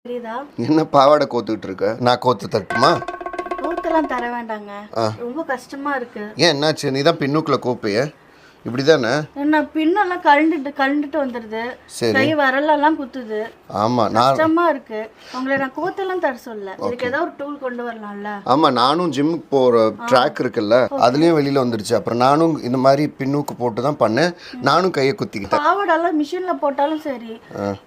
தெரியுதா? என்ன பாவாடை கோத்துக்கிட்டு இருக்க? நான் கோத்து தட்டுமா? கோத்தெல்லாம் தர வேண்டாங்க. ரொம்ப கஷ்டமா இருக்கு. ஏன் என்னாச்சு? நீ தான் பின்னுக்குள்ள கோப்பைய இப்படிதானே? என்ன பின்னெல்லாம் கழண்டுட்டு வந்துடுது. சரி. கை வரலெல்லாம் குத்துது. ஆமா, நான் கஷ்டமா இருக்கு. உங்களை நான் கோத்தெல்லாம் தர சொல்ல. இதுக்கு ஏதாவது ஒரு டூல் கொண்டு வரலாம்ல? ஆமா, நானும் ஜிம்முக்கு போற ட்ராக் இருக்குல்ல, அதுலயும் வெளியில வந்துருச்சு. அப்புறம் நானும் இந்த மாதிரி பின்னுக்கு போட்டு தான் பண்ணேன். நானும் கையை குத்திக்கிட்டேன். பாவாடெல்லாம் மிஷின்ல போட்டாலும் சரி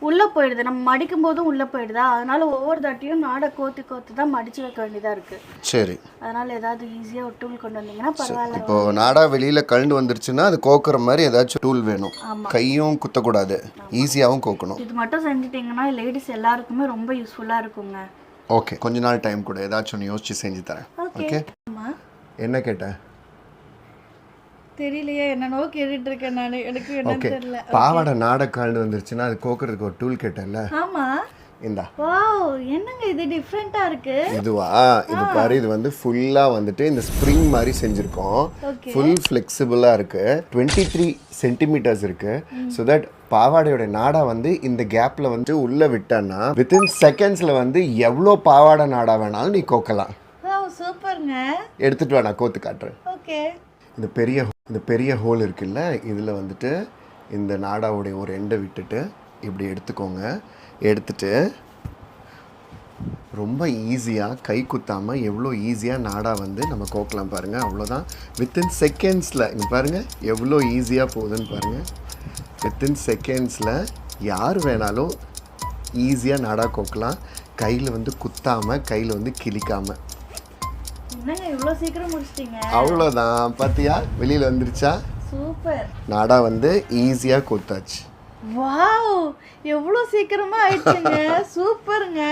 உள்ள போயிடுது. நம்ம மடிக்கும் போதும் உள்ள போயிடுதா, அதனால ஒவ்வொரு தாட்டியும் நாடை கோத்தி தான் மடிச்சு வைக்க வேண்டியதா இருக்கு. சரி, அதனால ஏதாவது ஈஸியா ஒரு டூல் கொண்டு வந்தீங்கன்னா பரவாயில்ல. இப்போ நாடா வெளியில கழண்டு வந்துருச்சுன்னா அது கோக்குற மாதிரி ஏதாச்சும் டூல் வேணும். கையும் குத்தக்கூடாது, ஈஸியாகவும் கோக்கணும். இது மட்டும் செஞ்சுட்டீங்கன்னா லேடிஸ் எல்லாருக்குமே ரொம்ப யூஸ்ஃபுல்லா இருக்குங்க. ஓகே, கொஞ்ச நாள் டைம் கூட ஏதாச்சும் ஒன்று யோசிச்சு செஞ்சு தரேன். ஓகே, என்ன கேட்டேன் தெரியலையே, என்னன்னோ கேட்டுட்டு இருக்கேன் நான். எனக்கு என்ன தெரியல. பாவாடை நாடை கழண்டு வந்துருச்சுன்னா அது கோக்குறதுக்கு ஒரு டூல் கேட்டேன்ல. ஆமா. இந்தா. வாவ், என்னங்க இது டிஃபரெண்டா இருக்கு. இதுவா? இது பாரு, இது வந்து ஃபுல்லா வந்துட்டு இந்த ஸ்ப்ரிங் மாதிரி செஞ்சிருக்கோம். ஃபுல் ஃப்ளெக்சிபிளா இருக்கு. 23 சென்டிமீட்டர்ஸ் இருக்கு. ஸோ தட் பாவாடையோட நாடா வந்து இந்த கேப்ல வந்து உள்ள விட்டான்னா வித்தின் செகண்ட்ஸ்ல வந்து எவ்வளோ பாவாடை நாடா வேணாலும் நீ கோக்கலாம். சூப்பர்ங்க. எடுத்துட்டு வா, நான் கோத்து காட்டுறேன். ஓகே. இந்த பெரிய ஹோல் இருக்குல்ல, இதுல வந்துட்டு இந்த நாடாவுடைய ஒரு எண்டை விட்டுட்டு இப்படி எடுத்துக்கோங்க. எடுத்துட்டு ரொம்ப ஈஸியாக கை குத்தாமல் எவ்வளோ ஈஸியாக நாடா வந்து நம்ம கோக்கலாம் பாருங்கள். அவ்வளோதான், வித்தின் செகண்ட்ஸில். இங்கே பாருங்கள் எவ்வளோ ஈஸியாக போகுதுன்னு பாருங்கள். வித்தின் செகண்ட்ஸில் யார் வேணாலும் ஈஸியாக நாடா கோக்கலாம். கையில் வந்து குத்தாமல், கையில் வந்து கிழிக்காமல். என்னங்க இவ்வளோ சீக்கிரம் முடிச்சிட்டீங்க? அவ்வளோதான், பார்த்தியா வெளியில் வந்துருச்சா? சூப்பர். நாடா வந்து ஈஸியாக கோத்தாச்சு. வாவ், எவ்வளோ சீக்கிரமா ஆயிடுச்சுங்க. சூப்பருங்க.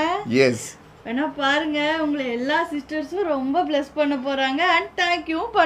எஸ், வேணா பாருங்க, உங்களை எல்லா சிஸ்டர்ஸும் ரொம்ப பிளஸ் பண்ண போறாங்க. அண்ட் தேங்க்யூ பண்ண